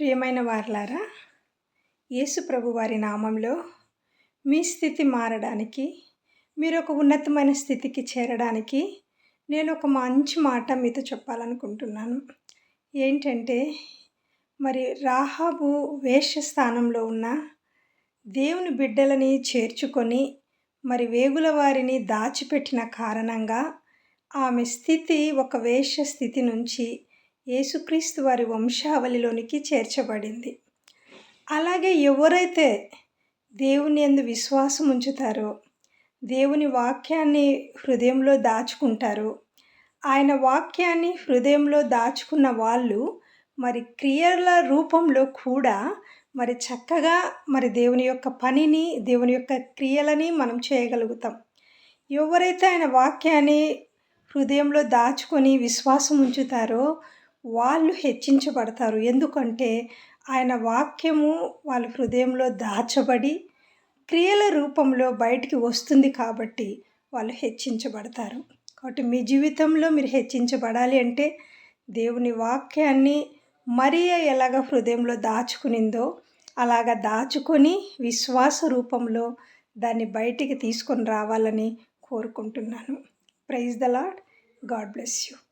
ప్రియమైన వారలారా, యేసు ప్రభు వారి నామంలో మీ స్థితి మారడానికి, మీరు ఒక ఉన్నతమైన స్థితికి చేరడానికి నేను ఒక మంచి మాట మీతో చెప్పాలనుకుంటున్నాను. ఏంటంటే, మరి రాహాబు వేశ్య స్థానంలో ఉన్న దేవుని బిడ్డలని చేర్చుకొని మరి వేగుల వారిని దాచిపెట్టిన కారణంగా ఆమె స్థితి ఒక వేశ్య స్థితి నుంచి యేసుక్రీస్తు వారి వంశావళిలోనికి చేర్చబడింది. అలాగే ఎవరైతే దేవుని యందు విశ్వాసం ఉంచుతారో, దేవుని వాక్యాన్ని హృదయంలో దాచుకుంటారో, ఆయన వాక్యాన్ని హృదయంలో దాచుకున్న వాళ్ళు మరి క్రియల రూపంలో కూడా మరి చక్కగా మరి దేవుని యొక్క పనిని, దేవుని యొక్క క్రియలని మనం చేయగలుగుతాం. ఎవరైతే ఆయన వాక్యాన్ని హృదయంలో దాచుకొని విశ్వాసం ఉంచుతారో వాళ్ళు హెచ్చించబడతారు. ఎందుకంటే ఆయన వాక్యము వాళ్ళ హృదయంలో దాచబడి క్రియల రూపంలో బయటికి వస్తుంది కాబట్టి వాళ్ళు హెచ్చించబడతారు. కాబట్టి మీ జీవితంలో మీరు హెచ్చించబడాలి అంటే దేవుని వాక్యాన్ని మరియ ఎలాగ హృదయంలో దాచుకునిందో అలాగ దాచుకొని విశ్వాస రూపంలో దాన్ని బయటికి తీసుకొని రావాలని కోరుకుంటున్నాను. Praise the Lord. God bless you.